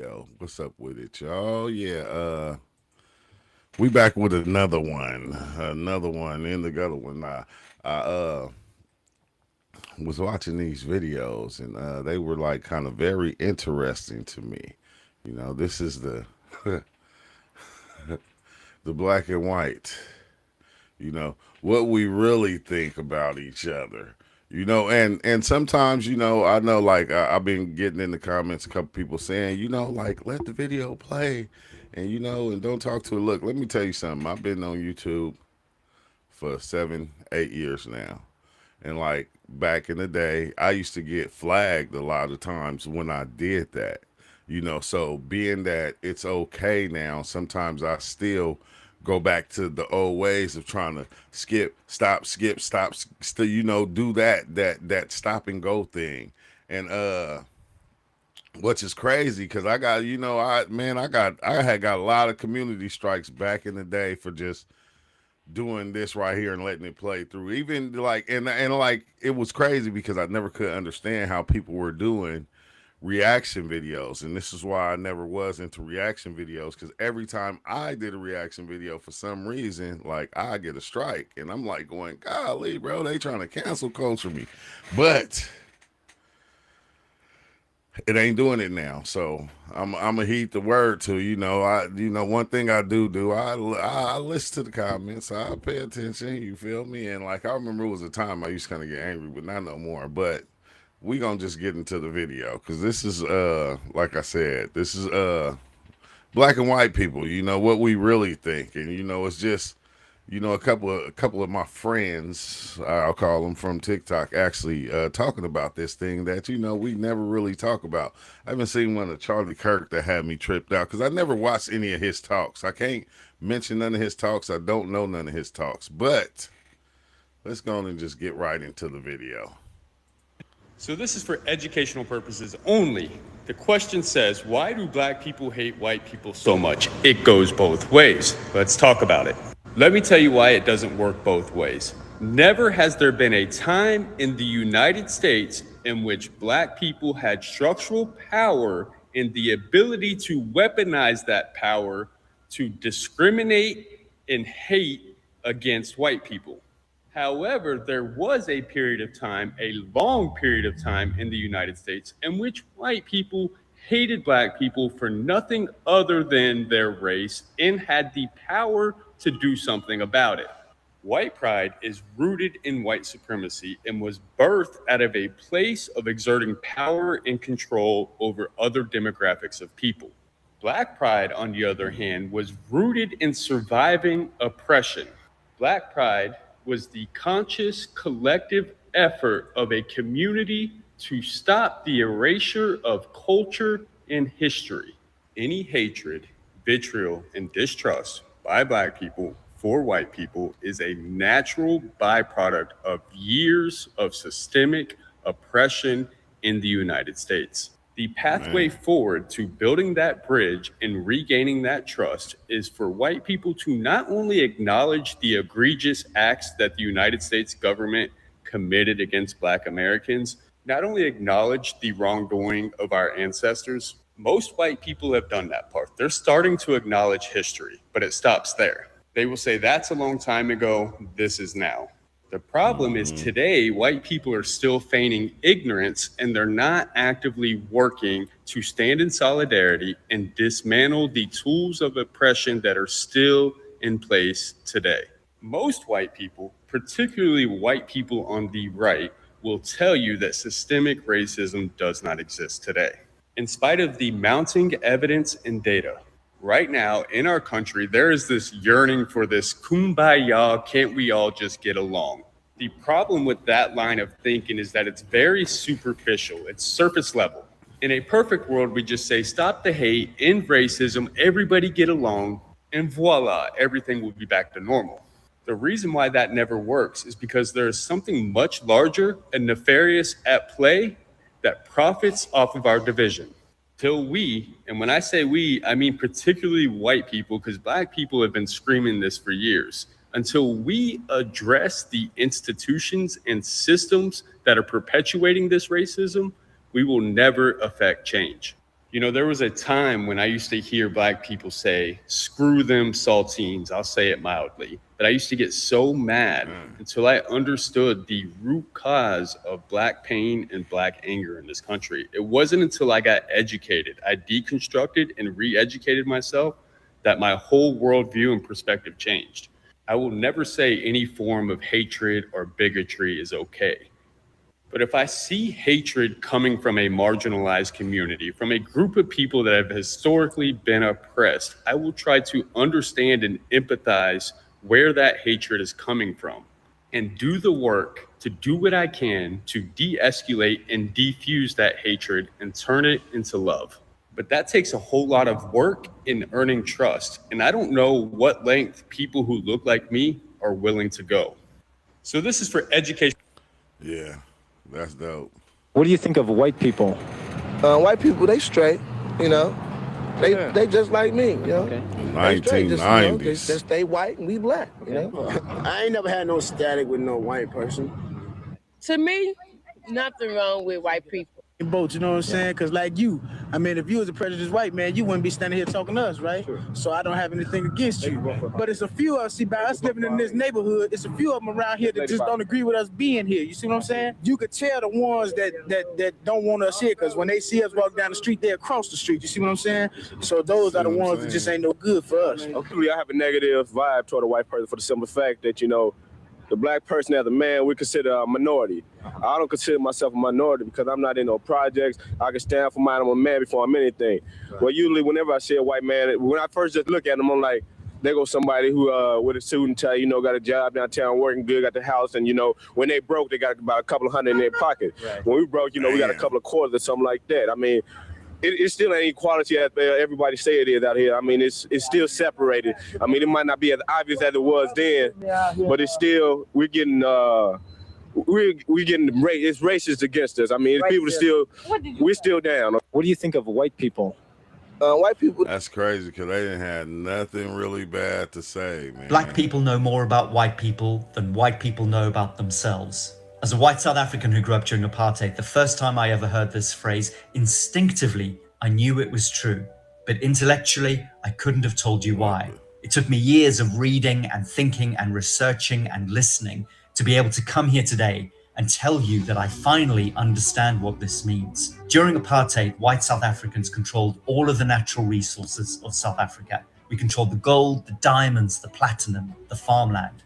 Yo, what's up with it, y'all? Yeah, we back with another one, in the gutter one. I was watching these videos, and they were like kind of very interesting to me. This is the the black and white. What we really think about each other. And sometimes I know like I've been getting in the comments a couple people saying like let the video play, and and don't talk to it. Look, let me tell you something. I've been on YouTube for 7 8 years now. And like back in the day, I used to get flagged a lot of times when I did that. So being that it's okay now, sometimes I still go back to the old ways of trying to skip, stop, still, do that stop and go thing. And which is crazy because I got, I had got a lot of community strikes back in the day for just doing this right here and letting it play through. Even like and like it was crazy because I never could understand how people were doing reaction videos. And this is why I never was into reaction videos, because every time I did a reaction video for some reason, like I get a strike. And I'm like going, golly, bro, they trying to cancel culture me. But it ain't doing it now. So I'm gonna heed the word to one thing I do I listen to the comments. I pay attention. You feel me? And like I remember it was a time I used to kind of get angry, but not no more. But we gonna just get into the video because this is like I said, this is black and white people. What we really think, and it's just a couple of my friends, I'll call them, from TikTok, actually talking about this thing that we never really talk about. I haven't seen one of Charlie Kirk that had me tripped out because I never watched any of his talks. I can't mention none of his talks. I don't know none of his talks. But let's go on and just get right into the video. So this is for educational purposes only. The question says, why do black people hate white people so much? It goes both ways. Let's talk about it. Let me tell you why it doesn't work both ways. Never has there been a time in the United States in which black people had structural power and the ability to weaponize that power to discriminate and hate against white people. However, there was a period of time, a long period of time in the United States, in which white people hated black people for nothing other than their race and had the power to do something about it. White pride is rooted in white supremacy and was birthed out of a place of exerting power and control over other demographics of people. Black pride, on the other hand, was rooted in surviving oppression. Black pride was the conscious collective effort of a community to stop the erasure of culture and history. Any hatred, vitriol, and distrust by black people for white people is a natural byproduct of years of systemic oppression in the United States. The pathway Man. forward to building that bridge and regaining that trust is for white people to not only acknowledge the egregious acts that the United States government committed against black Americans, not only acknowledge the wrongdoing of our ancestors. Most white people have done that part. They're starting to acknowledge history, but it stops there. They will say, that's a long time ago, this is now. The problem is Mm-hmm. today, white people are still feigning ignorance and they're not actively working to stand in solidarity and dismantle the tools of oppression that are still in place today. Most white people, particularly white people on the right, will tell you that systemic racism does not exist today. In spite of the mounting evidence and data, right now in our country, there is this yearning for this kumbaya, can't we all just get along? The problem with that line of thinking is that it's very superficial, it's surface level. In a perfect world, we just say, stop the hate, end racism, everybody get along, and voila, everything will be back to normal. The reason why that never works is because there is something much larger and nefarious at play that profits off of our division. Till we, and when I say we, I mean particularly white people, because black people have been screaming this for years. Until we address the institutions and systems that are perpetuating this racism, we will never affect change. You know, there was a time when I used to hear black people say, screw them saltines. I'll say it mildly. But I used to get so mad until I understood the root cause of black pain and black anger in this country. It wasn't until I got educated, I deconstructed and re educated myself, that my whole worldview and perspective changed. I will never say any form of hatred or bigotry is okay. But if I see hatred coming from a marginalized community, from a group of people that have historically been oppressed, I will try to understand and empathize where that hatred is coming from and do the work to do what I can to de-escalate and defuse that hatred and turn it into love. But that takes a whole lot of work in earning trust. And I don't know what length people who look like me are willing to go. So this is for education. Yeah, that's dope. What do you think of white people? White people, they straight, you know. They just like me, you know. Okay. They straight, just, you know, 1990s. they stay white and we black, you know. I ain't never had no static with no white person. To me, nothing wrong with white people. Both, you know what I'm saying? Because like you, I mean, if you was a prejudiced white man, you wouldn't be standing here talking to us, right? Sure. So I don't have anything against you. But it's a few of us, see, by us living in this neighborhood, it's a few of them around here that just don't agree with us being here. You see what I'm saying? You could tell the ones that don't want us here, because when they see us walk down the street, they across the street. You see what I'm saying? So those are the ones that just ain't no good for us. Okay, I have a negative vibe toward a white person for the simple fact that, you know, the black person as a man, we consider a minority. I don't consider myself a minority because I'm not in no projects. I can stand for mine. I'm a man before I'm anything. Right. Well, usually whenever I see a white man, when I first just look at them, I'm like, there goes somebody who with a suit and tie, you know, got a job downtown, working good, got the house, and, you know, when they broke, they got about a couple of hundred in their pocket. Right. When we broke, you know, we got a couple of quarters or something like that. I mean, it still ain't equality as everybody say it is out here. I mean, it's still separated. I mean, it might not be as obvious as it was then, but it's still, we're getting it's racist against us. I mean, people are still, we're still down. What do you think of white people? White people. That's crazy because they didn't have nothing really bad to say, man. Black people know more about white people than white people know about themselves. As a white South African who grew up during apartheid, the first time I ever heard this phrase, instinctively, I knew it was true. But intellectually, I couldn't have told you why. It took me years of reading and thinking and researching and listening to be able to come here today and tell you that I finally understand what this means. During apartheid, white South Africans controlled all of the natural resources of South Africa. We controlled the gold, the diamonds, the platinum, the farmland.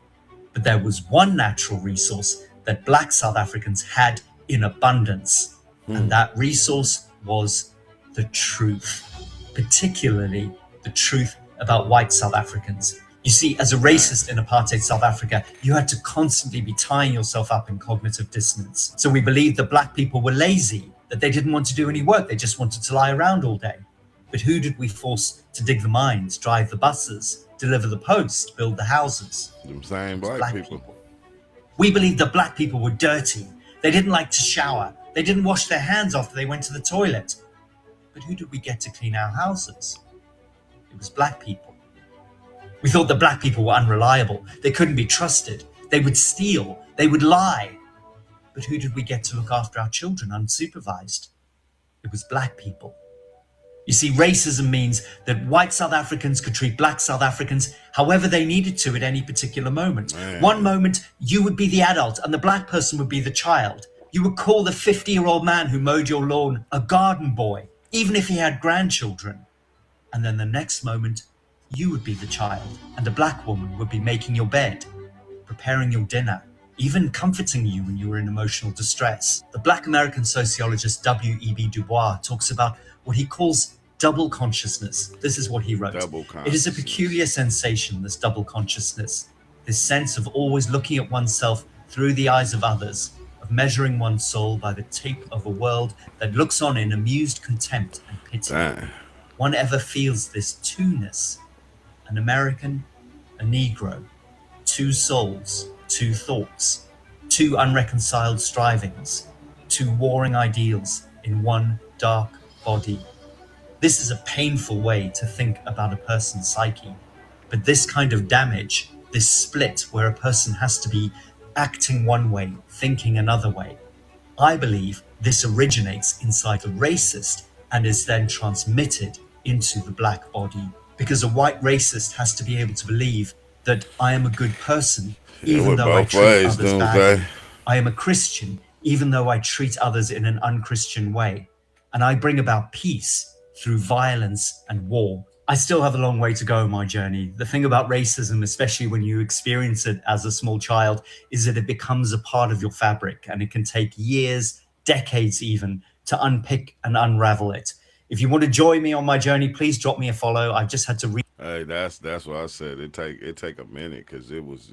But there was one natural resource that black South Africans had in abundance. And that resource was the truth, particularly the truth about white South Africans. You see, as a racist in apartheid South Africa, you had to constantly be tying yourself up in cognitive dissonance. So we believed that black people were lazy, that they didn't want to do any work, they just wanted to lie around all day. But who did we force to dig the mines, drive the buses, deliver the post, build the houses? Them same black people. We believed that black people were dirty. They didn't like to shower. They didn't wash their hands after they went to the toilet. But who did we get to clean our houses? It was black people. We thought that black people were unreliable. They couldn't be trusted. They would steal. They would lie. But who did we get to look after our children unsupervised? It was black people. You see, racism means that white South Africans could treat black South Africans however they needed to at any particular moment. Man. One moment, you would be the adult and the black person would be the child. You would call the 50-year-old man who mowed your lawn a garden boy, even if he had grandchildren. And then the next moment, you would be the child and a black woman would be making your bed, preparing your dinner, even comforting you when you were in emotional distress. The black American sociologist W.E.B. Du Bois talks about what he calls double consciousness. This is what he wrote. It is a peculiar sensation, this double consciousness, this sense of always looking at oneself through the eyes of others, of measuring one's soul by the tape of a world that looks on in amused contempt and pity. One ever feels this two-ness, an American, a Negro, two souls, two thoughts, two unreconciled strivings, two warring ideals in one dark body. This is a painful way to think about a person's psyche, but this kind of damage, this split where a person has to be acting one way, thinking another way, I believe this originates inside a racist and is then transmitted into the black body. Because a white racist has to be able to believe that I am a good person, It even went though I both treat ways, others don't badly. they? I am a Christian, even though I treat others in an unchristian way. And I bring about peace through violence and war. I still have a long way to go in my journey. The thing about racism, especially when you experience it as a small child, is that it becomes a part of your fabric, and it can take years, decades even, to unpick and unravel it. If you want to join me on my journey, please drop me a follow. I've just had to read. Hey, that's what I said. It take a minute because it was,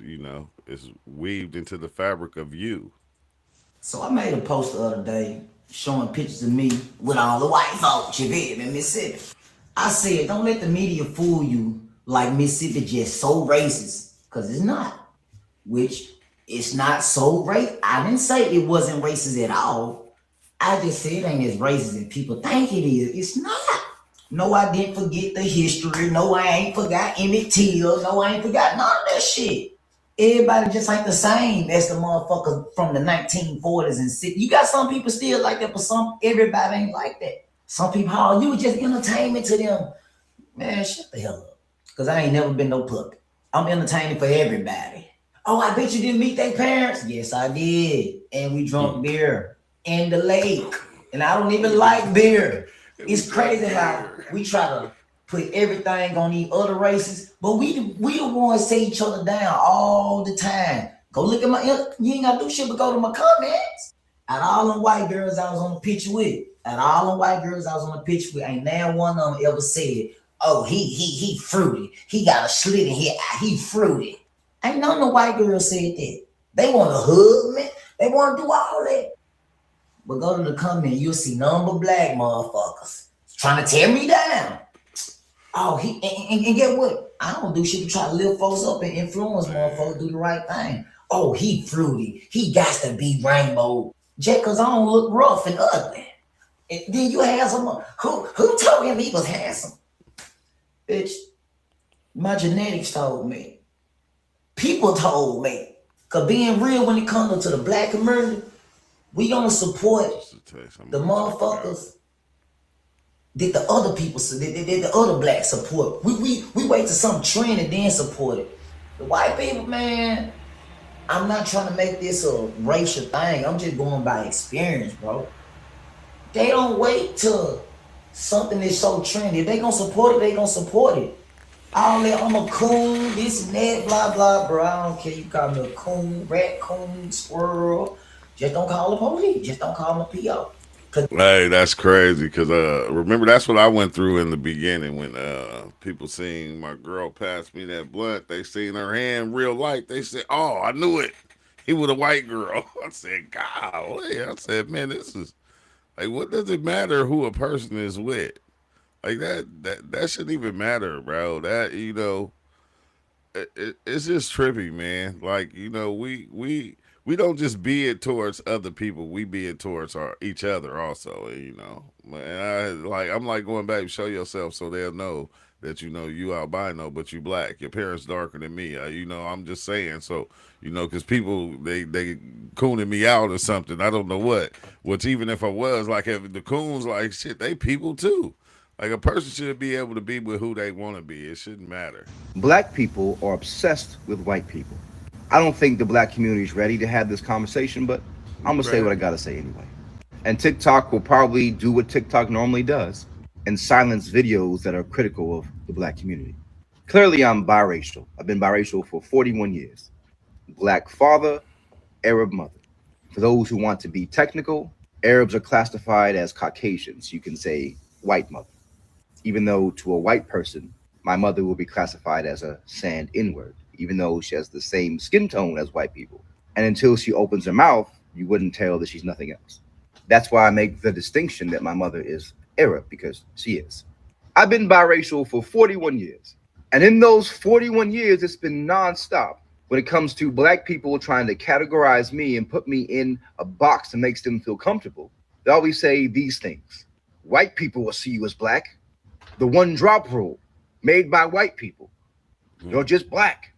it's weaved into the fabric of you. So I made a post the other day showing pictures of me with all the white folks, you feel me, in Mississippi. I said, don't let the media fool you like Mississippi just so racist, because it's not. Which, it's not so racist. I didn't say it wasn't racist at all. I just said it ain't as racist as people think it is. It's not. No, I didn't forget the history. No, I ain't forgot Emmett Till. No, I ain't forgot none of that shit. Everybody just ain't the same as the motherfucker from the 1940s and 60s. You got some people still like that, but everybody ain't like that. Some people, oh, you was just entertainment to them. Man, shut the hell up. Because I ain't never been no puppet. I'm entertaining for everybody. Oh, I bet you didn't meet their parents. Yes, I did. And we drunk beer in the lake. And I don't even like beer. It's crazy how we try to put everything on these other races, but we the ones say each other down all the time. Go look at you ain't gotta do shit but go to my comments. Out of all them white girls I was on the picture with, ain't now one of them ever said, oh, he fruity. He got a slit in here. He fruity. Ain't none of the white girls said that. They want to hug me. They want to do all that. But go to the comment, you'll see number black motherfuckers trying to tear me down. Oh, and get what? I don't do shit to try to lift folks up and influence motherfuckers do the right thing. Oh, he fruity. He got to be rainbow. Just because I don't look rough and ugly. And then you handsome. Who told him he was handsome? Bitch, my genetics told me. People told me. Because being real when it comes to the black community, we don't support the motherfuckers that the other people, that the other blacks support. We wait till some trend and then support it. The white people, man, I'm not trying to make this a racial thing. I'm just going by experience, bro. They don't wait till something is so trendy. If they gonna support it, they gonna support it. All that, I'm a coon, this and that, blah, blah, bro. I don't care. You call me a coon, raccoon, squirrel. Just don't call the police. Just don't call them a PO. Hey, that's crazy because remember that's what I went through in the beginning when people seen my girl pass me that blunt. They seen her hand real light. They said, "Oh, I knew it. He was a white girl." I said, "Golly!" I said, "Man, this is like, what does it matter who a person is with? Like that shouldn't even matter, bro. That it's just trippy, man. Like we don't just be it towards other people. We be it towards each other also. And I'm like going back, show yourself so they'll know that you albino, but you black. Your parents darker than me. I'm just saying. So because people they cooning me out or something. I don't know what. Which even if I was like, if the coons like shit, they people too. Like a person should be able to be with who they want to be. It shouldn't matter. Black people are obsessed with white people. I don't think the black community is ready to have this conversation, but I'm gonna say what I gotta say anyway. And TikTok will probably do what TikTok normally does and silence videos that are critical of the black community. Clearly, I'm biracial. I've been biracial for 41 years. Black father, Arab mother. For those who want to be technical, Arabs are classified as Caucasians. You can say white mother. Even though to a white person, my mother will be classified as a sand N-word, even though she has the same skin tone as white people. And until she opens her mouth, you wouldn't tell that she's nothing else. That's why I make the distinction that my mother is Arab, because she is. I've been biracial for 41 years. And in those 41 years, it's been nonstop. When it comes to black people trying to categorize me and put me in a box that makes them feel comfortable, they always say these things. White people will see you as black. The one drop rule made by white people. You're just black.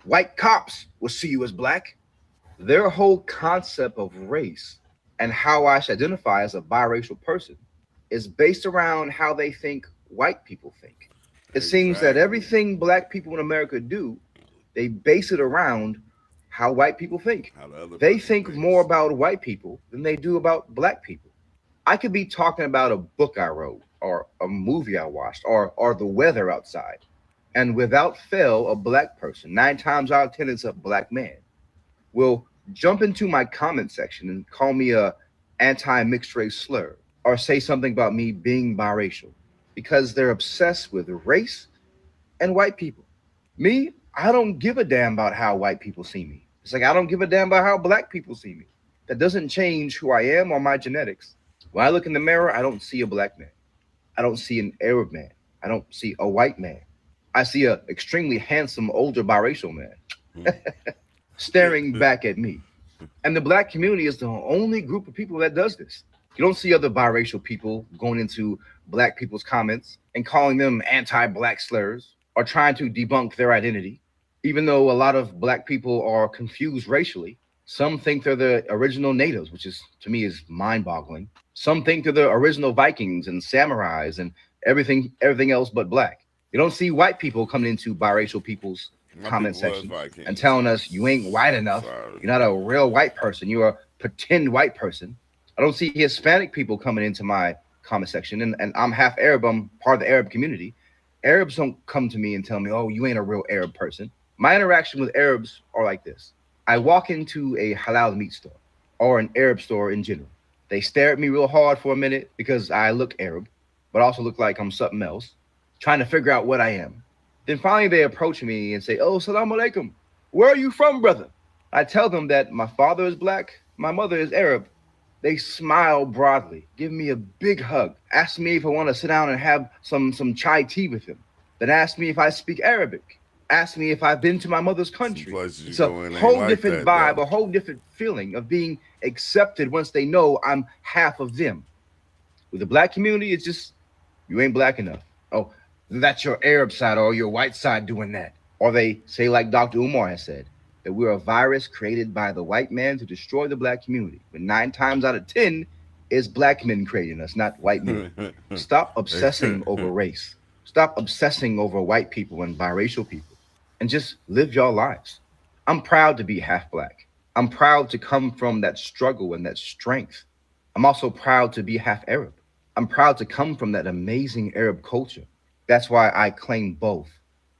White cops will see you as black. Their whole concept of race and how I should identify as a biracial person is based around how they think white people think. It seems that Exactly. everything black people in America do, they base it around how white people think. How the other They person think more thinks. about white people than they do about black people. I could be talking about a book I wrote or a movie I watched or the weather outside. And without fail, a black person, 9 times out of 10, it's a black man, will jump into my comment section and call me a anti-mixed race slur or say something about me being biracial because they're obsessed with race and white people. Me, I don't give a damn about how white people see me. It's like I don't give a damn about how black people see me. That doesn't change who I am or my genetics. When I look in the mirror, I don't see a black man. I don't see an Arab man. I don't see a white man. I see a extremely handsome older biracial man staring back at me. And the black community is the only group of people that does this. You don't see other biracial people going into black people's comments and calling them anti-black slurs or trying to debunk their identity. Even though a lot of black people are confused racially, some think they're the original natives, which is to me is mind-boggling. Some think they're the original Vikings and samurais and everything else but black. You don't see white people coming into biracial people's My comment people was section Vikings. and telling us you ain't white enough. Sorry. You're not a real white person. You're a pretend white person. I don't see Hispanic people coming into my comment section, and I'm half Arab. I'm part of the Arab community. Arabs don't come to me and tell me, "Oh, you ain't a real Arab person." My interaction with Arabs are like this: I walk into a halal meat store or an Arab store in general. They stare at me real hard for a minute because I look Arab, but also look like I'm something else, trying to figure out what I am. Then finally they approach me and say, "Oh, salam alaikum. Where are you from, brother?" I tell them that my father is black, my mother is Arab. They smile broadly, give me a big hug, ask me if I want to sit down and have some chai tea with them. Then ask me if I speak Arabic. Ask me if I've been to my mother's country. places you It's go a in ain't whole like different that, vibe, though. a whole different feeling of being accepted once they know I'm half of them. With the black community, it's just, you ain't black enough. Oh, that's your Arab side or your white side doing that. Or they say, like Dr. Umar has said, that we're a virus created by the white man to destroy the black community. But 9 times out of 10, it's black men creating us, not white men. Stop obsessing over race. Stop obsessing over white people and biracial people and just live your lives. I'm proud to be half black. I'm proud to come from that struggle and that strength. I'm also proud to be half Arab. I'm proud to come from that amazing Arab culture. That's why I claim both.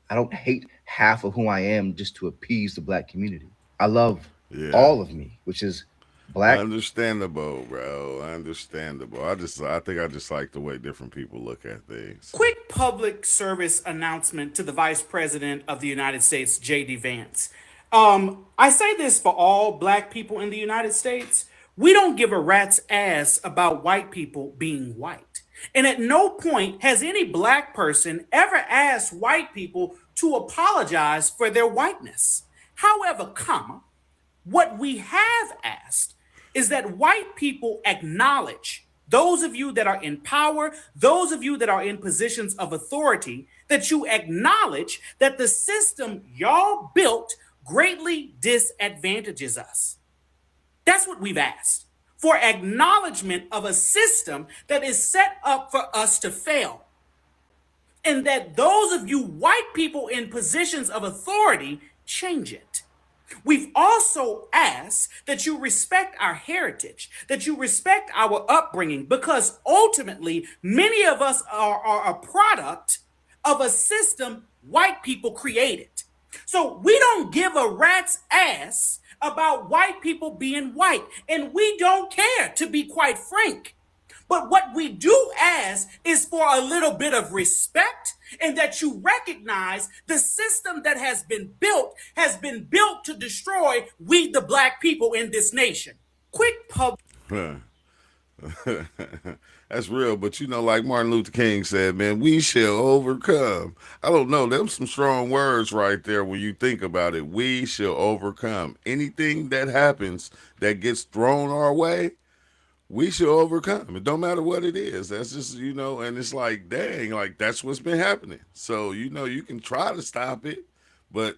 I don't hate half of who I am just to appease the black community. I love Yeah. all of me, which is black. Understandable, bro. Understandable. I think I just like the way different people look at things. Quick public service announcement to the Vice President of the United States, J.D. Vance. I say this for all black people in the United States. We don't give a rat's ass about white people being white. And at no point has any black person ever asked white people to apologize for their whiteness. However, what we have asked is that white people acknowledge, those of you that are in power, those of you that are in positions of authority, that you acknowledge that the system y'all built greatly disadvantages us. That's what we've asked, for acknowledgement of a system that is set up for us to fail. And that those of you white people in positions of authority change it. We've also asked that you respect our heritage, that you respect our upbringing, because ultimately, many of us are a product of a system white people created. So we don't give a rat's ass about white people being white, and we don't care, to be quite frank. But what we do ask is for a little bit of respect, and that you recognize the system that has been built to destroy we, the black people in this nation. Quick pub. That's real, but like Martin Luther King said, man, we shall overcome. I don't know, there's some strong words right there when you think about it. We shall overcome. Anything that happens that gets thrown our way, we shall overcome. It don't matter what it is. That's just, and it's like, dang, like that's what's been happening. So, you can try to stop it, but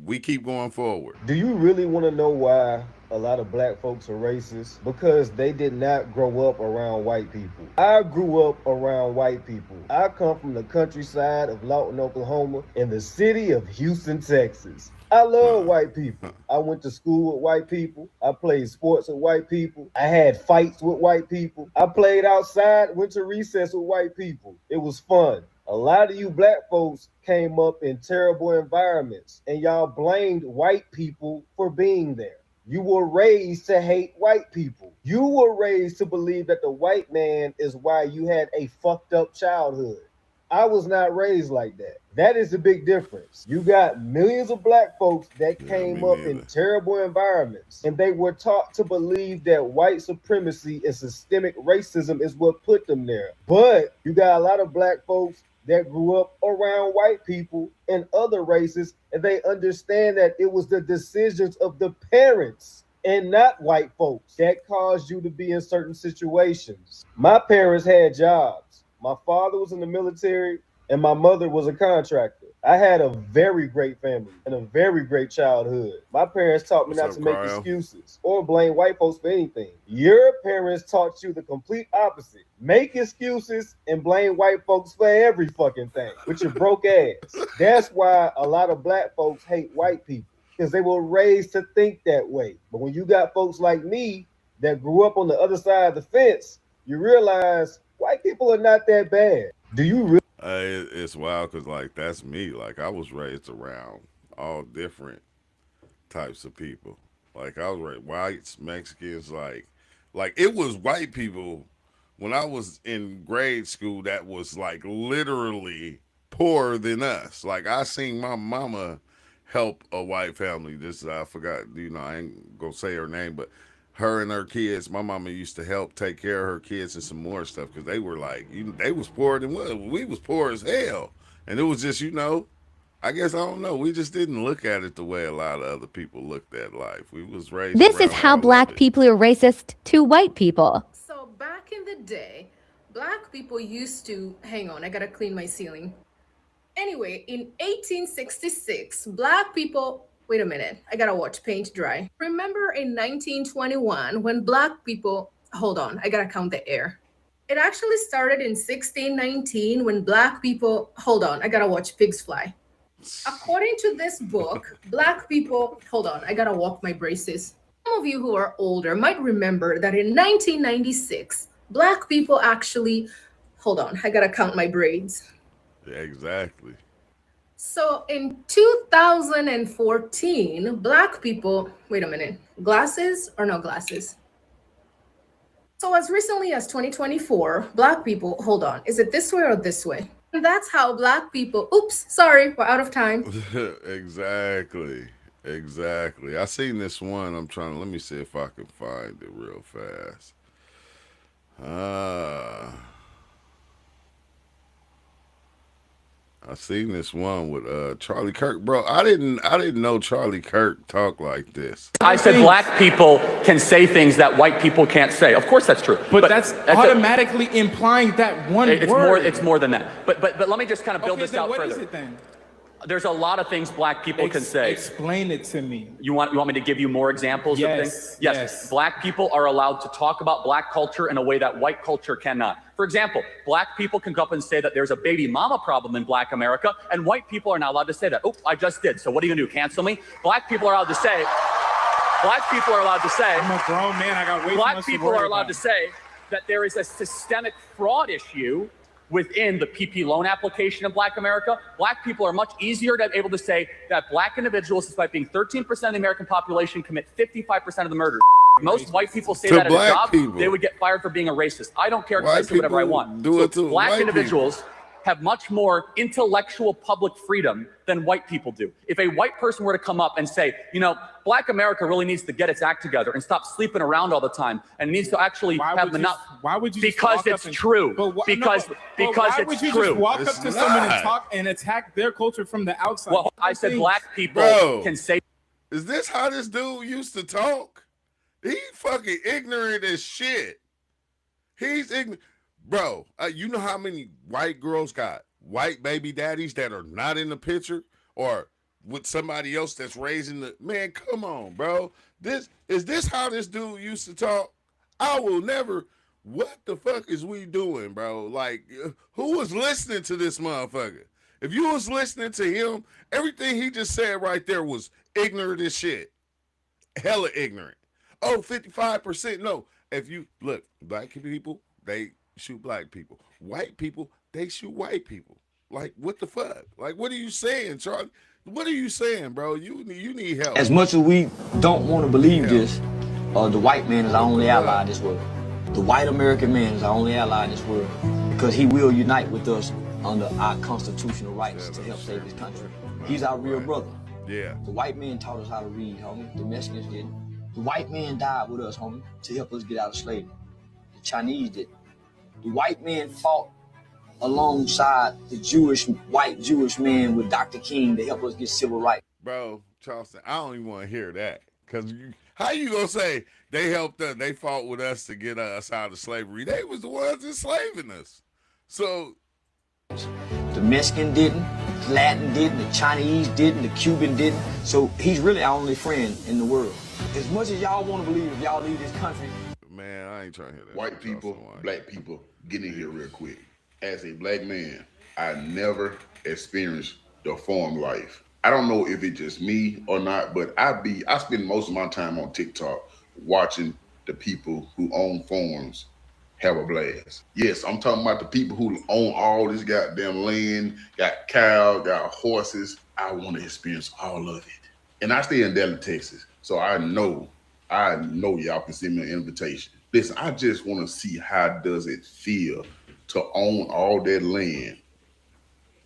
we keep going forward. Do you really want to know why a lot of black folks are racist? Because they did not grow up around white people. I grew up around white people. I come from the countryside of Lawton, Oklahoma, in the city of Houston, Texas. I love white people. I went to school with white people. I played sports with white people. I had fights with white people. I played outside, went to recess with white people. It was fun. A lot of you black folks came up in terrible environments and y'all blamed white people for being there. You were raised to hate white people. You were raised to believe that the white man is why you had a fucked up childhood. I was not raised like that. That is the big difference. You got millions of black folks that came up in terrible environments, and they were taught to believe that white supremacy and systemic racism is what put them there. But you got a lot of black folks that grew up around white people and other races, and they understand that it was the decisions of the parents and not white folks that caused you to be in certain situations. My parents had jobs. My father was in the military and my mother was a contractor. I had a very great family and a very great childhood. My parents taught me not to make excuses or blame white folks for anything. Your parents taught you the complete opposite. Make excuses and blame white folks for every fucking thing with your broke ass. That's why a lot of black folks hate white people, because they were raised to think that way. But when you got folks like me that grew up on the other side of the fence, you realize white people are not that bad. Do you really? It's wild because, like, that's me. Like, I was raised around all different types of people. Like, I was raised whites, Mexicans, like it was white people when I was in grade school that was, like, literally poorer than us. Like, I seen my mama help a white family. I forgot, I ain't gonna say her name, but her and her kids, my mama used to help take care of her kids and some more stuff because they were like, they was poorer than we was poor as hell. And it was just, I guess, I don't know. We just didn't look at it the way a lot of other people looked at life. We was raised. This is how black people are racist to white people. So back in the day, black people used to, hang on, I gotta clean my ceiling. Anyway, in 1866, black people, wait a minute, I gotta watch paint dry. Remember in 1921 when black people, hold on, I gotta count the air. It actually started in 1619 when black people, hold on, I gotta watch pigs fly. According to this book, black people, hold on, I gotta walk my braces. Some of you who are older might remember that in 1996, black people actually, hold on, I gotta count my braids. Yeah, exactly. So in 2014, black people, wait a minute, glasses or no glasses? So as recently as 2024, black people, hold on, is it this way or this way? And that's how black people, oops, sorry, we're out of time. Exactly. I seen this one. Let me see if I can find it real fast. I seen this one with Charlie Kirk, bro. I didn't know Charlie Kirk talked like this. I said black people can say things that white people can't say. Of course that's true. But that's automatically implying that one word. It's more than that. But let me just kind of build this out further. What is it then? There's a lot of things black people can say. Explain it to me. You want me to give you more examples of things? Yes. Black people are allowed to talk about black culture in a way that white culture cannot. For example, black people can go up and say that there's a baby mama problem in black America, and white people are not allowed to say that. Oh, I just did. So what are you gonna do? Cancel me? Black people are allowed to say. I'm a grown man. I got way too much Black people are allowed to say that there is a systemic fraud issue within the PP loan application in black America. Black people are much easier to be able to say that black individuals, despite being 13% of the American population, commit 55% of the murders. Most white people say that at a job, they would get fired for being a racist. I don't care, I say whatever I want. Black individuals have much more intellectual public freedom than white people do. If a white person were to come up and say, black America really needs to get its act together and stop sleeping around all the time and needs to actually have enough. Why would you? Because it's true. Because why would you just walk up to someone and talk and attack their culture from the outside? Well, I said black people can say. Is this how this dude used to talk? He fucking ignorant as shit. He's ignorant. Bro, you know how many white girls got white baby daddies that are not in the picture? Or with somebody else that's raising the man. Come on, bro. Is this how this dude used to talk? I will never. What the fuck is we doing, bro? Like, who was listening to this motherfucker? If you was listening to him, everything he just said right there was ignorant as shit. Hella ignorant. Oh, 55%. No. If you look, black people, they shoot black people. White people, they shoot white people. Like, what the fuck? Like, what are you saying, Charlie? What are you saying, bro? You need help. As much as we don't want to believe this, the white man is our only ally in this world. The white American man is our only ally in this world because he will unite with us under our constitutional rights to help save this country. He's our real brother. Yeah. The white man taught us how to read, homie. The Mexicans didn't. The white man died with us, homie, to help us get out of slavery. The Chinese didn't. The white man fought alongside the white Jewish man with Dr. King to help us get civil rights. Bro, Charleston, I don't even want to hear that. Because how you going to say they helped us, they fought with us to get us out of slavery? They was the ones enslaving us. So the Mexican didn't, the Latin didn't, the Chinese didn't, the Cuban didn't. So he's really our only friend in the world. As much as y'all want to believe if y'all leave this country. Man, I ain't trying to hear that. White people, black people, get in here real quick. As a black man, I never experienced the farm life. I don't know if it's just me or not, but I spend most of my time on TikTok watching the people who own farms have a blast. Yes, I'm talking about the people who own all this goddamn land, got cows, got horses. I want to experience all of it. And I stay in Dallas, Texas, so I know y'all can send me an invitation. Listen, I just want to see how does it feel to own all that land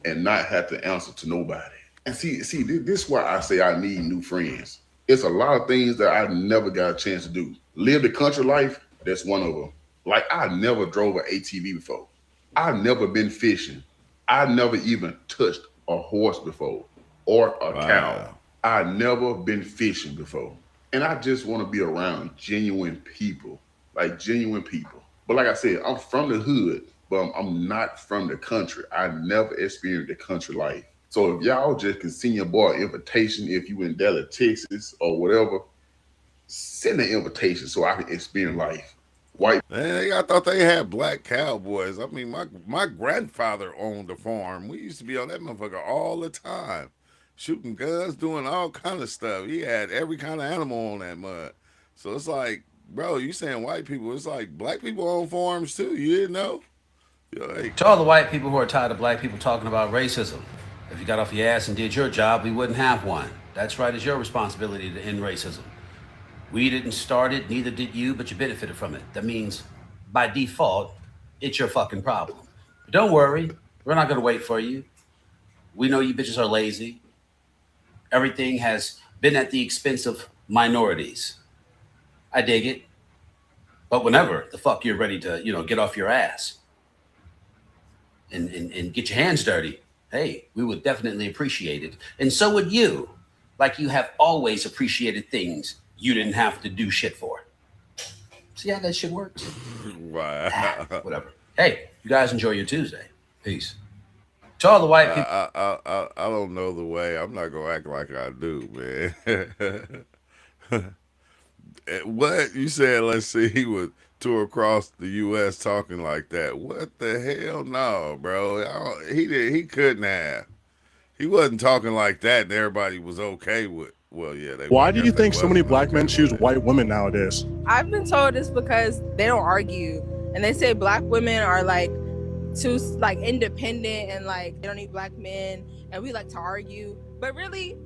and not have to answer to nobody. And see, this is why I say I need new friends. It's a lot of things that I never got a chance to do. Live the country life, that's one of them. Like, I never drove an ATV before. I've never been fishing. I never even touched a horse before or a cow. I never been fishing before. And I just want to be around genuine people, like genuine people. But like I said, I'm from the hood, but I'm not from the country. I never experienced the country life. So if y'all just can send your boy an invitation, if you in Dallas, Texas or whatever, send an invitation so I can experience life. White. Man, I thought they had black cowboys. I mean, my grandfather owned a farm. We used to be on that motherfucker all the time, shooting guns, doing all kind of stuff. He had every kind of animal on that mud. So it's like, bro, you saying white people, it's like black people own farms too. You didn't know? Like, to all the white people who are tired of black people talking about racism, if you got off your ass and did your job, we wouldn't have one. That's right, it's your responsibility to end racism. We didn't start it, neither did you, but you benefited from it. That means, by default, it's your fucking problem. But don't worry, we're not gonna wait for you. We know you bitches are lazy. Everything has been at the expense of minorities. I dig it. But whenever the fuck you're ready to, get off your ass and get your hands dirty, hey, we would definitely appreciate it. And so would you, like you have always appreciated things you didn't have to do shit for. See how that shit works? Wow. Whatever. Hey, you guys enjoy your Tuesday. Peace. To all the white people. I don't know the way. I'm not gonna act like I do, man. What you said? Let's see. He would tour across the U.S. talking like that. What the hell? No, bro. He couldn't have. He wasn't talking like that, and everybody was okay with. Well, yeah. Why do you think so many black men choose white women nowadays? I've been told it's because they don't argue, and they say black women are too independent and they don't need black men, and we like to argue. But really,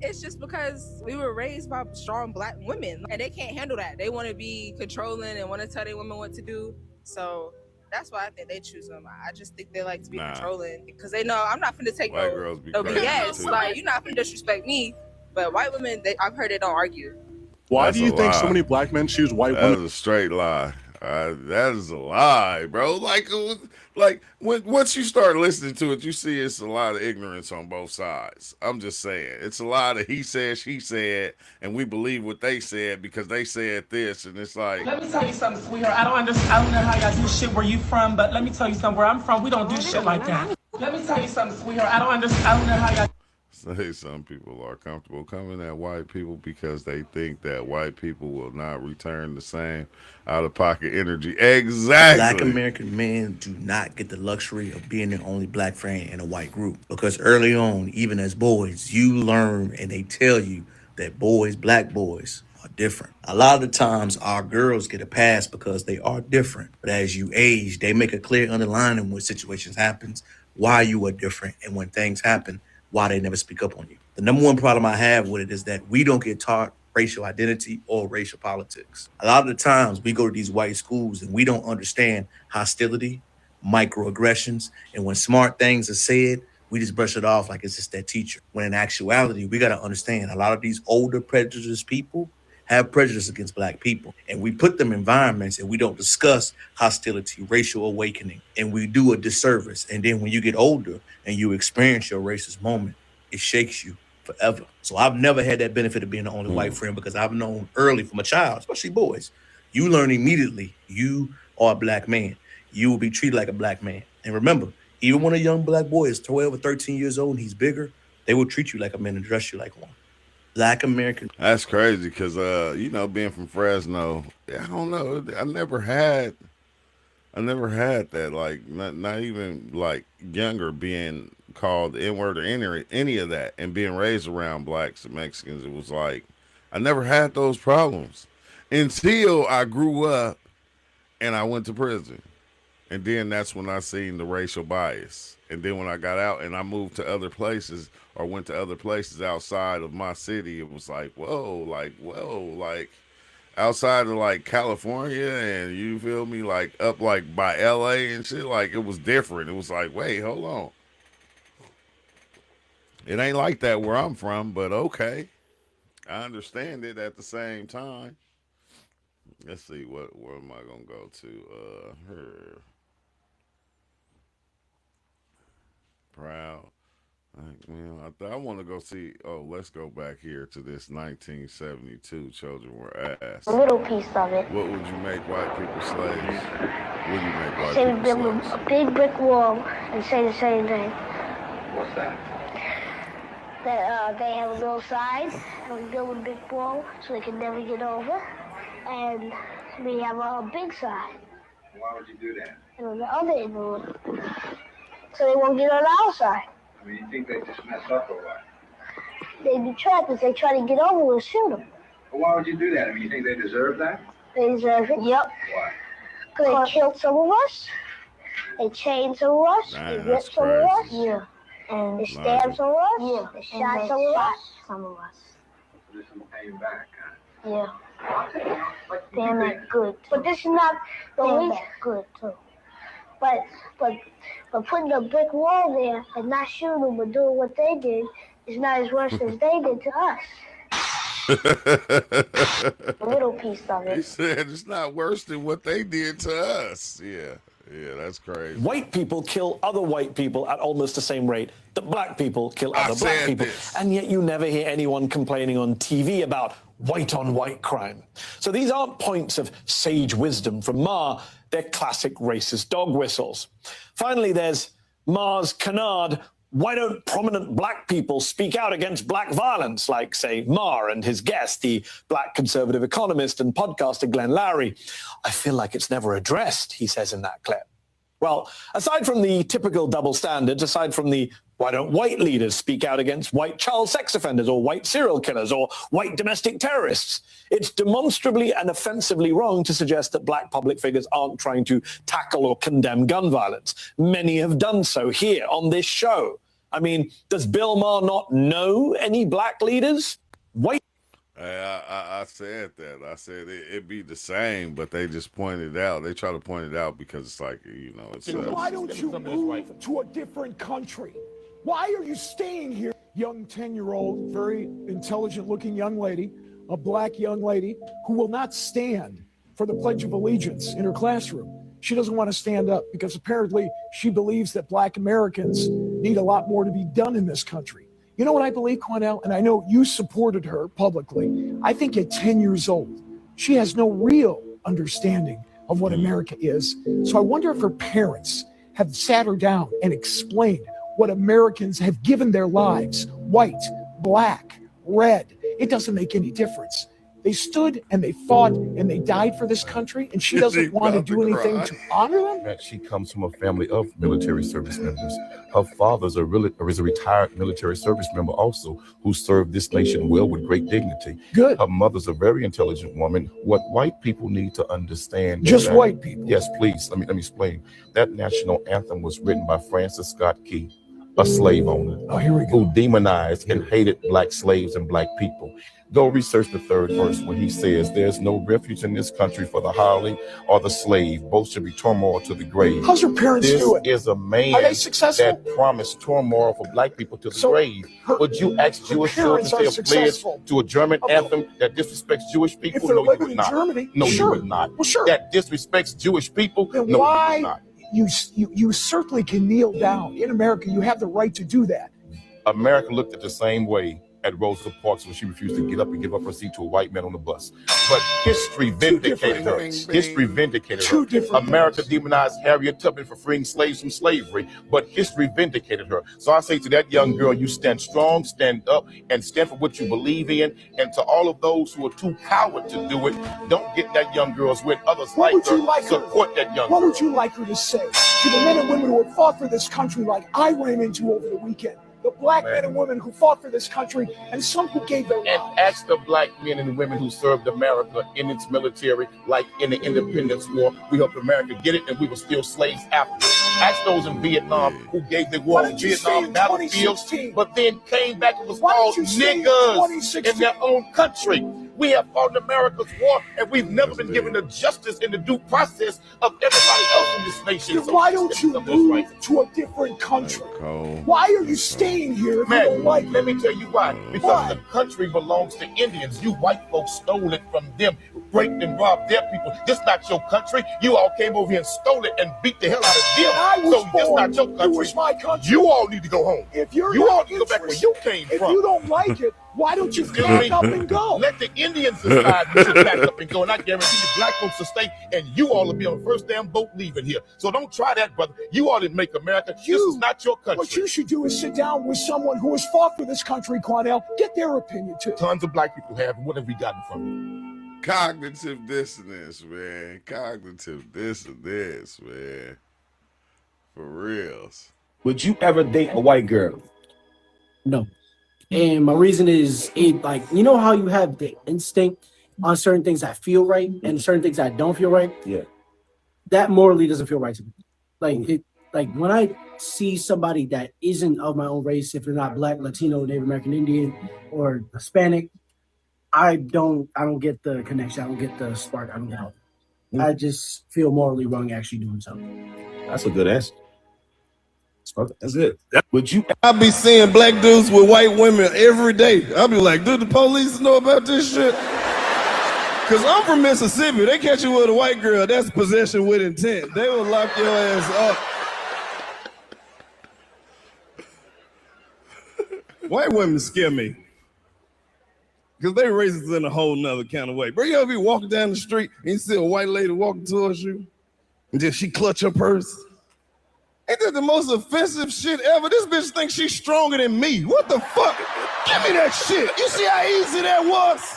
it's just because we were raised by strong black women, and they can't handle that. They want to be controlling and want to tell their women what to do. So that's why I think they choose them. I just think they like to be controlling because they know I'm not finna take no BS. You're not finna disrespect me. But white women, I've heard they don't argue. Why do you think so many black men choose white women? That's a straight lie. That is a lie, bro. Once you start listening to it, you see it's a lot of ignorance on both sides. I'm just saying. It's a lot of he said, she said, and we believe what they said because they said this, and it's like... Let me tell you something, sweetheart. I don't know how y'all do shit where you from, but let me tell you something. Where I'm from, we don't do shit like that. Let me tell you something, sweetheart. I don't know how y'all... say some people are comfortable coming at white people because they think that white people will not return the same out of pocket energy. Exactly. Black American men do not get the luxury of being the only black friend in a white group because early on, even as boys, you learn and they tell you that boys, black boys, are different. A lot of the times our girls get a pass because they are different. But as you age, they make a clear underlining when situations happens, why you are different, and when things happen, why they never speak up on you. The number one problem I have with it is that we don't get taught racial identity or racial politics. A lot of the times we go to these white schools and we don't understand hostility, microaggressions, and when smart things are said, we just brush it off like it's just that teacher. When in actuality, we got to understand a lot of these older prejudiced people have prejudice against black people. And we put them in environments and we don't discuss hostility, racial awakening, and we do a disservice. And then when you get older and you experience your racist moment, it shakes you forever. So I've never had that benefit of being the only white friend because I've known early from a child, especially boys, you learn immediately you are a black man. You will be treated like a black man. And remember, even when a young black boy is 12 or 13 years old and he's bigger, they will treat you like a man and dress you like one. Black American. That's crazy because, being from Fresno, I don't know. I never had that. Like, not even like younger being called the N-word or any of that, and being raised around blacks and Mexicans. It was like I never had those problems until I grew up and I went to prison, and then that's when I seen the racial bias. And then when I got out and I moved to other places or went to other places outside of my city, it was like, whoa, like outside of like California and you feel me, like up like by LA and shit, like it was different. It was like, wait, hold on. It ain't like that where I'm from, but okay. I understand it at the same time. Let's see, where am I gonna go to? Her. Proud. I want to go see. Oh, let's go back here to this 1972. Children were asked. A little piece of it. What would you make white people slaves? Would you make white Say people build slaves? a big brick wall and say the same thing. What's that? That they have a little side and we build a big wall so they can never get over. And we have a big side. Why would you do that? And on the other end of it. So they won't get on our side. I mean, you think they just mess up or what? They do try because they try to get over, we'll shoot them. Well, why would you do that? I mean, you think they deserve that? They deserve it, yep. Why? Because they killed some of us, they chained some of us, they ripped some of us, yeah. And they stabbed some of us, yeah. They shot some of us. So this is paying back, huh? Yeah. They're not good. But this is not the least good too. But putting a brick wall there and not shooting them but doing what they did is not as worse as they did to us. A little piece of it. He said it's not worse than what they did to us. Yeah, that's crazy. White people kill other white people at almost the same rate that black people kill other black people. And yet you never hear anyone complaining on TV about white-on-white crime. So these aren't points of sage wisdom from Ma. They're classic racist dog whistles. Finally, there's Ma's canard. Why don't prominent black people speak out against black violence, like, say, Ma and his guest, the black conservative economist and podcaster Glenn Lowry? I feel like it's never addressed, he says in that clip. Well, aside from the typical double standards, aside from the why don't white leaders speak out against white child sex offenders or white serial killers or white domestic terrorists, it's demonstrably and offensively wrong to suggest that black public figures aren't trying to tackle or condemn gun violence. Many have done so here on this show. I mean, does Bill Maher not know any black leaders? White. I said that. I said it'd be the same, but they just pointed it out. They try to point it out because it's like, it's... Why don't you move to a different country? Why are you staying here? Young 10-year-old, very intelligent-looking young lady, a black young lady who will not stand for the Pledge of Allegiance in her classroom. She doesn't want to stand up because apparently she believes that black Americans need a lot more to be done in this country. You know what I believe, Cornell? And I know you supported her publicly. I think at 10 years old, she has no real understanding of what America is. So I wonder if her parents have sat her down and explained what Americans have given their lives, white, black, red. It doesn't make any difference. They stood and they fought and they died for this country, and she doesn't want to do anything to honor them? That she comes from a family of military service members. Her father's is a retired military service member also, who served this nation well with great dignity. Good. Her mother's a very intelligent woman. What white people need to understand. Just white people. Yes, please. Let me explain. That national anthem was written by Francis Scott Key, a slave owner. Oh, here we go. Who demonized and hated black slaves and black people. Go research the third verse when he says, "There's no refuge in this country for the hireling or the slave. Both should be turmoil to the grave." How's your parents doing? This is a man Are they successful? that promised turmoil for black people to the grave. Would you ask Jewish children parents to are say a pledge successful. to a German anthem that disrespects Jewish people? If they're No, you living would in not. Germany, No, sure. you would not. Well, sure. That disrespects Jewish people? Then No, why you would not. you certainly can kneel down. In America, you have the right to do that. America looked at the same way at Rosa Parks when she refused to get up and give up her seat to a white man on the bus. But history vindicated her. History vindicated her. America demonized Harriet Tubman for freeing slaves from slavery, but history vindicated her. So I say to that young girl, you stand strong, stand up, and stand for what you believe in. And to all of those who are too coward to do it, don't get that young girl's with others like her. Support that young girl. What would you like her to say to the men and women who have fought for this country like I ran into over the weekend? The black men and women who fought for this country, and some who gave their lives. And ask the black men and women who served America in its military, like in the Independence War. We helped America get it, and we were still slaves after. Ask those in Vietnam who gave their war on Vietnam battlefields, but then came back and was called niggas in their own country. We have fought in America's war, and we've never been given the justice and the due process of everybody else in this nation. Then why don't you move to a different country? Why are you staying here if you don't like it? Let me tell you why. Because the country belongs to Indians. You white folks stole it from them, raped and robbed their people. This not your country. You all came over here and stole it and beat the hell out of them. So this not your country. It was my country. You all need to go home. If you're you not all need to go back where you came if from. you don't like it, why don't you pack up and go? Let the Indians decide you should pack up and go, and I guarantee you black folks will stay, and you all will be on the first damn boat leaving here. So don't try that, brother. You all didn't make America. This is not your country. What you should do is sit down with someone who has fought for this country, Cornell. Get their opinion too. Tons of black people have. What have we gotten from you? Cognitive dissonance, man. Cognitive dissonance, man. For reals. Would you ever date a white girl? No. And my reason is, like, you know how you have the instinct on certain things that feel right and certain things that don't feel right? Yeah. That morally doesn't feel right to me. Like when I see somebody that isn't of my own race, if they're not Black, Latino, Native American Indian, or Hispanic, I don't get the connection. I don't get the spark. I don't get it. I just feel morally wrong actually doing something. That's a good answer. That's it. Would you? I be seeing black dudes with white women every day. I'll be like, do the police know about this shit? Cause I'm from Mississippi. They catch you with a white girl, that's possession with intent. They will lock your ass up. White women scare me. Cause they racist in a whole nother kind of way. Bro, you ever be walking down the street and you see a white lady walking towards you, and then she clutch her purse? Ain't that the most offensive shit ever? This bitch thinks she's stronger than me. What the fuck? Give me that shit. You see how easy that was?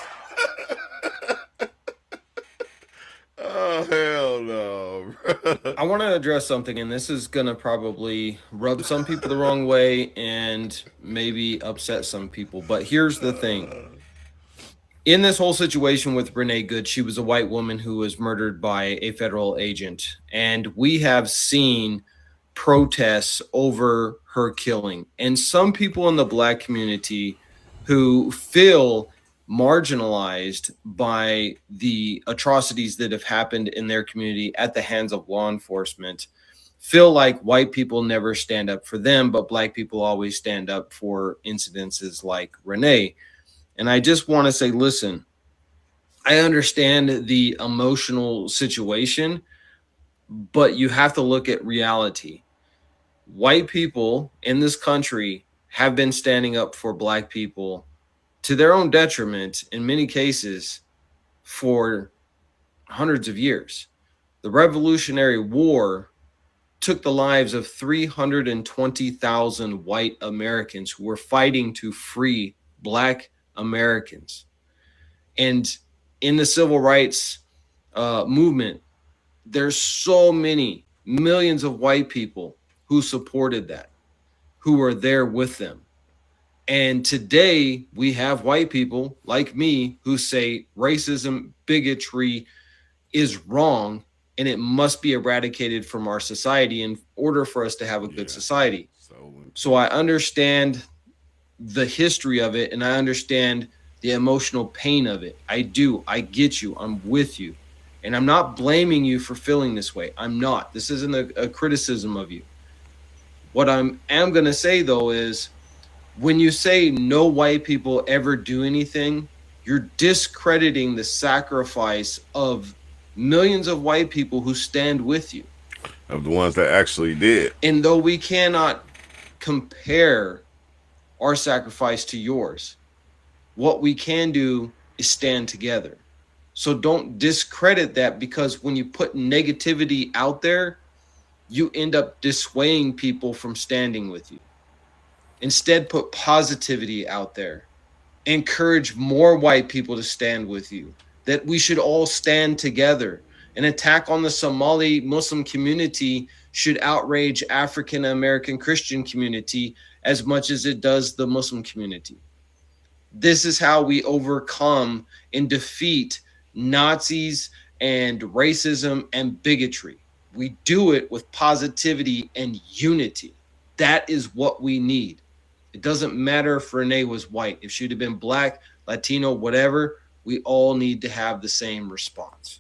Oh, hell no. I want to address something, and this is going to probably rub some people the wrong way and maybe upset some people. But here's the thing. In this whole situation with Renee Good, she was a white woman who was murdered by a federal agent. And we have seen protests over her killing. And some people in the Black community who feel marginalized by the atrocities that have happened in their community at the hands of law enforcement feel like white people never stand up for them, but Black people always stand up for incidences like Renee. And I just want to say, listen, I understand the emotional situation, but you have to look at reality. White people in this country have been standing up for Black people to their own detriment in many cases for hundreds of years. The Revolutionary War took the lives of 320,000 white Americans who were fighting to free Black Americans. And in the civil rights movement, there's so many millions of white people who supported that, who were there with them. And today we have white people like me who say racism, bigotry is wrong, and it must be eradicated from our society in order for us to have a good society. So I understand the history of it, and I understand the emotional pain of it. I do. I get you. I'm with you. And I'm not blaming you for feeling this way. I'm not. This isn't a criticism of you. What I am going to say, though, is when you say no white people ever do anything, you're discrediting the sacrifice of millions of white people who stand with you. Of the ones that actually did. And though we cannot compare our sacrifice to yours, what we can do is stand together. So don't discredit that, because when you put negativity out there, you end up dissuading people from standing with you. Instead, put positivity out there. Encourage more white people to stand with you, that we should all stand together. An attack on the Somali Muslim community should outrage African American Christian community as much as it does the Muslim community. This is how we overcome and defeat Nazis and racism and bigotry. We do it with positivity and unity. That is what we need. It doesn't matter if Renee was white. If she'd have been Black, Latino, whatever, we all need to have the same response.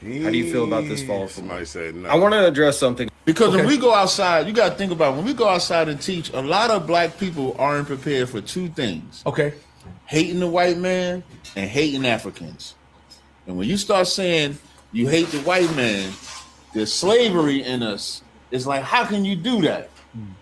How do you feel about this fall? Somebody said no. I want to address something. Because when we go outside, you got to think about when we go outside and teach, a lot of Black people aren't prepared for two things. Okay. Hating the white man and hating Africans. And when you start saying you hate the white man, there's slavery in us. It's like, how can you do that?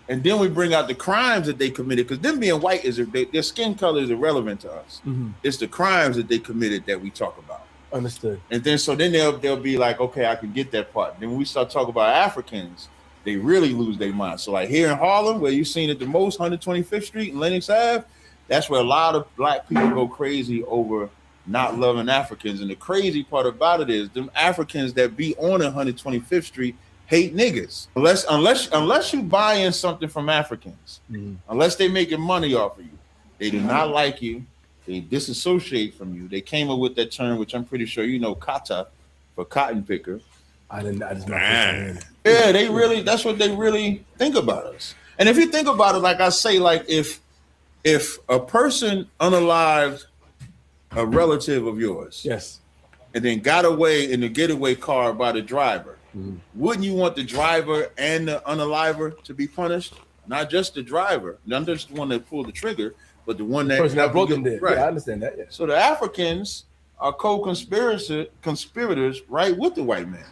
And then we bring out the crimes that they committed, because them being white, their skin color is irrelevant to us. It's the crimes that they committed that we talk about. Understood. And then they'll be like, okay, I can get that part. Then when we start talking about Africans, they really lose their mind. So like here in Harlem, where you've seen it the most, 125th Street and Lenox Ave, that's where a lot of Black people go crazy over not loving Africans. And the crazy part about it is them Africans that be on 125th Street hate niggas. Unless you buy in something from Africans, unless they making money off of you, they do not like you. They disassociate from you. They came up with that term, which I'm pretty sure you know, kata, for cotton picker. I just not. Yeah, that's what they really think about us. And if you think about it, like I say, like if a person unalived a relative of yours, yes, and then got away in the getaway car by the driver, wouldn't you want the driver and the unaliver to be punished? Not just the driver, not just the one that pulled the trigger, but the one that person that broke them there. Right. Yeah, I understand that. Yeah. So the Africans are conspirators, right, with the white man.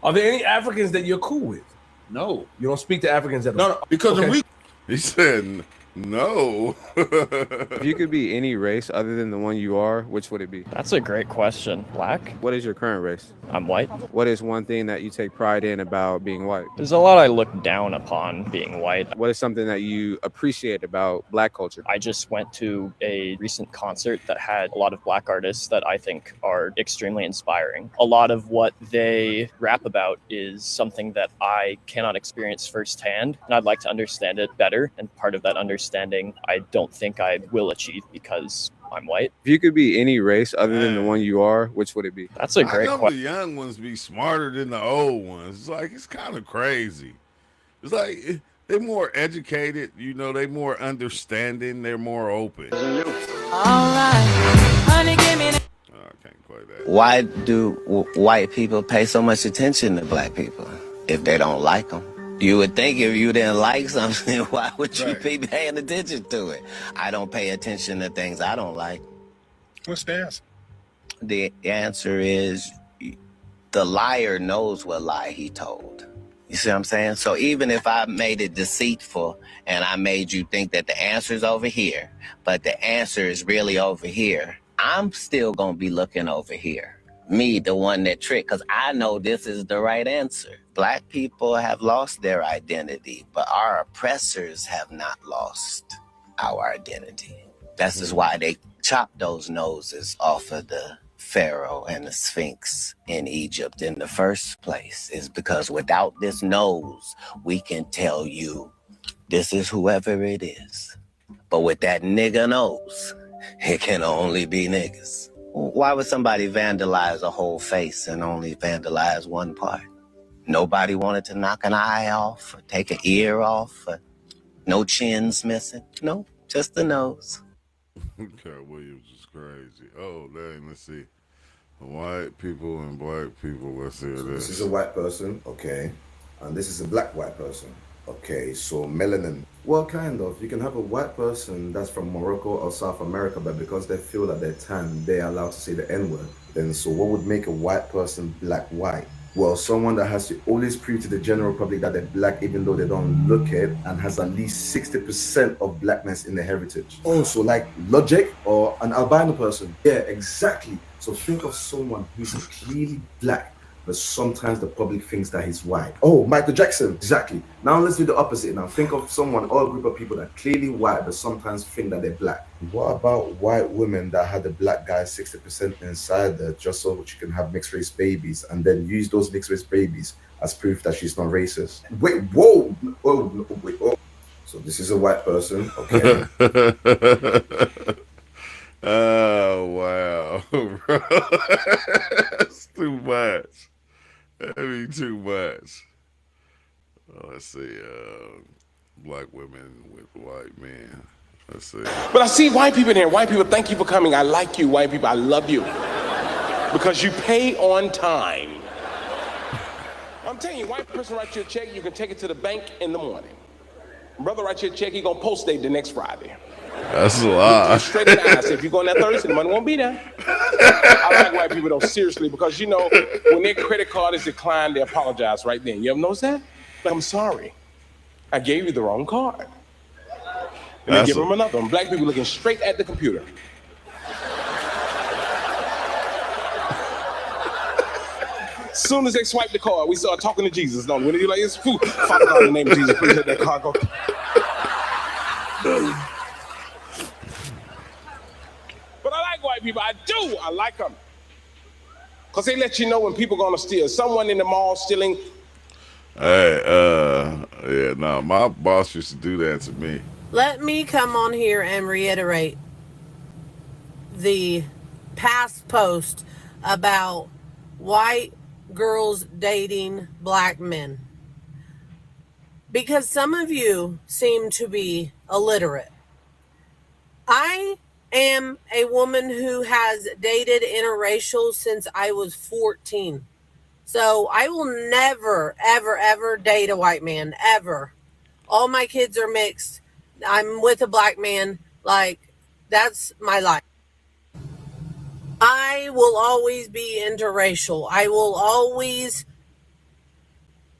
Are there any Africans that you're cool with? No. You don't speak to Africans at all? No, because okay. He said no. If you could be any race other than the one you are, which would it be? That's a great question. Black? What is your current race? I'm white. What is one thing that you take pride in about being white? There's a lot I look down upon being white. What is something that you appreciate about Black culture? I just went to a recent concert that had a lot of Black artists that I think are extremely inspiring. A lot of what they rap about is something that I cannot experience firsthand, and I'd like to understand it better. And part of that understanding I don't think I will achieve because I'm white. If you could be any race other than the one you are, which would it be? That's a great question. The young ones be smarter than the old ones. It's like, it's kind of crazy. It's like they're more educated, you know, they're more understanding, they're more open. All right, honey, give me I can't play that. Why do white people pay so much attention to Black people if they don't like them? You would think if you didn't like something, why would you be paying attention to it? I don't pay attention to things I don't like. What's the answer? The answer is the liar knows what lie he told. You see what I'm saying? So even if I made it deceitful and I made you think that the answer is over here, but the answer is really over here, I'm still going to be looking over here. me the one that tricked, because I know this is the right answer. Black people have lost their identity, but our oppressors have not lost our identity. This is why they chopped those noses off of the Pharaoh and the Sphinx in Egypt in the first place, is because without this nose, we can tell you this is whoever it is. But with that nigga nose, it can only be niggas. Why would somebody vandalize a whole face and only vandalize one part? Nobody wanted to knock an eye off or take an ear off or no chins missing. No, just the nose. Cat Williams is crazy. Oh, dang, let's see. White people and black people, let's see So this. this is a white person, okay, and this is a black white person. Okay, so melanin. Well, kind of. You can have a white person that's from Morocco or South America, but because they feel that they're tan, they're allowed to say the N-word. Then so what would make a white person black white? Well, someone that has to always prove to the general public that they're black even though they don't look it, and has at least 60% of blackness in their heritage. Oh, so like Logic or an albino person. Yeah, exactly. So think of someone who's clearly black, but sometimes the public thinks that he's white. Oh, Michael Jackson, exactly. Now let's do the opposite. Now think of someone or a group of people that are clearly white, but sometimes think that they're black. What about white women that had the black guy 60% inside there just so she can have mixed race babies and then use those mixed race babies as proof that she's not racist? Wait, whoa, oh, no, wait, oh. So this is a white person, okay. Oh, wow. Bro. That's too much. That'd be too much. Let's see. Black women with white men. Let's see. But I see white people in here. White people, thank you for coming. I like you, white people. I love you. Because you pay on time. I'm telling you, white person writes you a check, you can take it to the bank in the morning. Brother writes you a check, he gonna post date the next Friday. That's a lot. Straight in the eyes. If you go on that Thursday, the money won't be there. I like white people though, seriously, because you know, when their credit card is declined, they apologize right then. You ever notice that? Like, I'm sorry. I gave you the wrong card. And they give them another one. Black people looking straight at the computer. As soon as they swipe the card, we start talking to Jesus. Don't we? When they do like this, Father God, in the name of Jesus, please let that card go. But I like white people. I do. I like them. Because they let you know when people going to steal. Someone in the mall stealing. Hey, yeah, no, my boss used to do that to me. Let me come on here and reiterate the past post about white girls dating black men. Because some of you seem to be illiterate. I am a woman who has dated interracial since I was 14. So I will never, ever, ever date a white man, ever. All my kids are mixed. I'm with a black man. Like, that's my life. I will always be interracial. I will always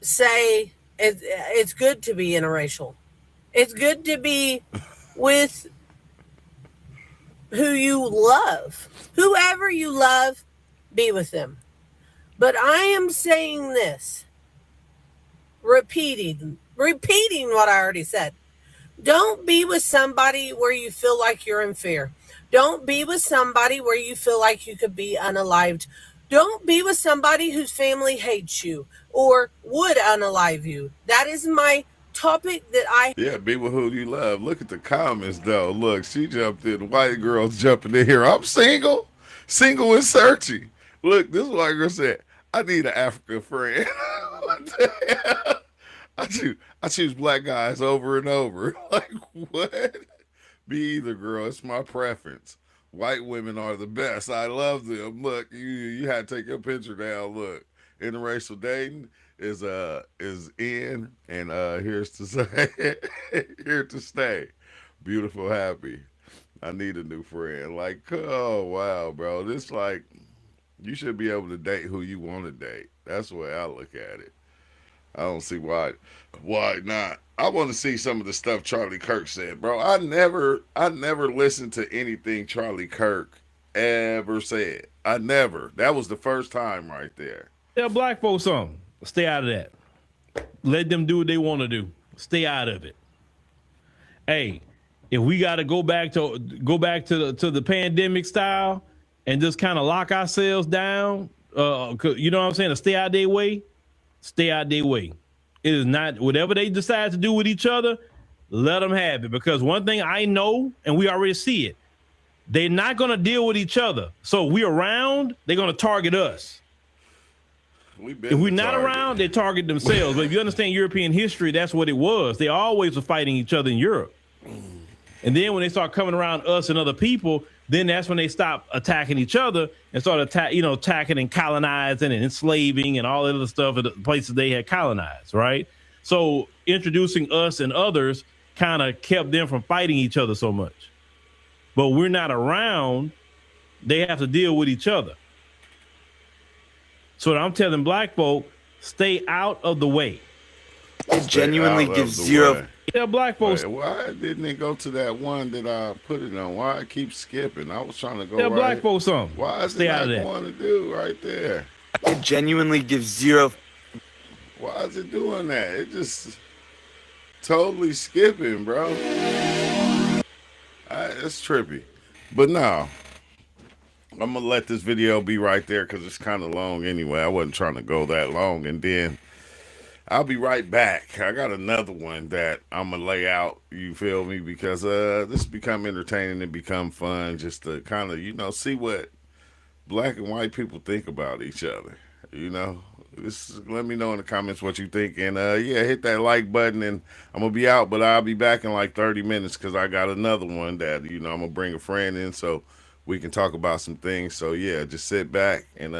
say it's good to be interracial. It's good to be with who you love. Whoever you love, be with them. But I am saying this, repeating what I already said. Don't be with somebody where you feel like you're in fear. Don't be with somebody where you feel like you could be unalived. Don't be with somebody whose family hates you or would unalive you. That is my topic that I... Yeah, be with who you love. Look at the comments, though. Look, she jumped in. White girls jumping in here. I'm single. Single and searching. Look, this white girl said, I need an African friend. What the hell? I choose black guys over and over. Like, what? Be either, girl. It's my preference. White women are the best. I love them. Look, you had to take your picture down. Look, interracial dating is in, and here's to say, here to stay. Beautiful, happy. I need a new friend. Like, oh wow, bro. This like, you should be able to date who you want to date. That's the way I look at it. I don't see why not. I want to see some of the stuff Charlie Kirk said, bro. I never listened to anything Charlie Kirk ever said. I never. That was the first time right there. Tell black folks something. Stay out of that. Let them do what they want to do. Stay out of it. Hey, if we got to go back to the pandemic style and just kind of lock ourselves down, you know what I'm saying? To stay out their way, stay out their way. It is not whatever they decide to do with each other. Let them have it, because one thing I know, and we already see it, they're not going to deal with each other. So if we're around, they're going to target us. If we're not around, they target themselves. But if you understand European history, that's what it was. They always were fighting each other in Europe. And then when they start coming around us and other people, then that's when they stop attacking each other and start attacking and colonizing and enslaving and all that other stuff at the places they had colonized, right? So introducing us and others kind of kept them from fighting each other so much. But we're not around, they have to deal with each other. So I'm telling black folk, stay out of the way. It genuinely gives zero. Yeah, black folks. Wait, why didn't it go to that one that I put it on? Why it keeps skipping? I was trying to go. Yeah, black folks something. Why is stay it out of not that. going to do right there? It genuinely gives zero. Why is it doing that? It just totally skipping, bro. It's trippy. But no, I'm gonna let this video be right there because it's kind of long anyway. I wasn't trying to go that long, and then I'll be right back. I got another one that I'm gonna lay out, you feel me? Because this become entertaining and become fun, just to kind of, see what black and white people think about each other. Let me know in the comments what you think, and hit that like button, and I'm gonna be out, but I'll be back in like 30 minutes because I got another one that I'm gonna bring a friend in so we can talk about some things. So yeah, just sit back and